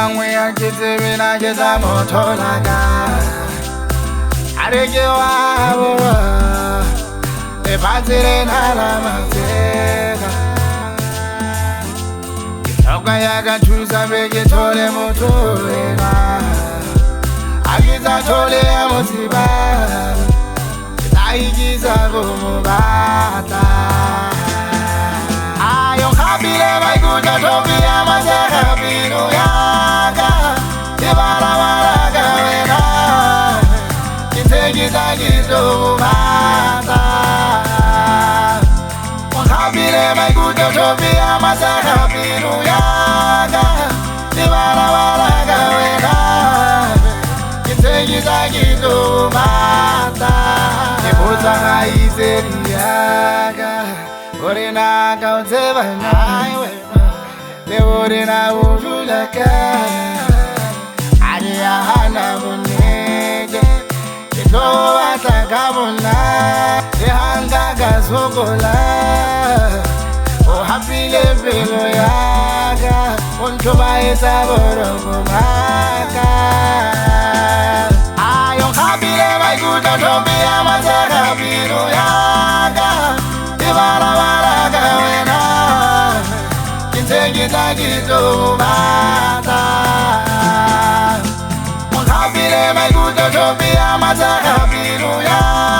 mangwe a ketse bena ke tsa motholaka Areke wa boa E patire na la mateka Toka ya ka thusa beke thole motholeka Akiza thole ya mosiba Taikiza kumubata Ayo kabile maikuta topi ya masaka pino yaka Ibara maraka wena Kitegita kitumata Kabile maikuta topi ya masaka pino yaka Ibara maraka wena Kitegita kitumata Ibuza haizeri yaka Orina kautseva naiwe Le orina ujulaka Aria hana munege Kito atakabona Ehanga gasokola O hapile pelo yaga Untuba esa boroko maka Ayo kapile maikuta topi ya masaka pino yaga Ibara baraka wena Kintegita kitumata Mukapile maikuta topi ya masaka pino yaga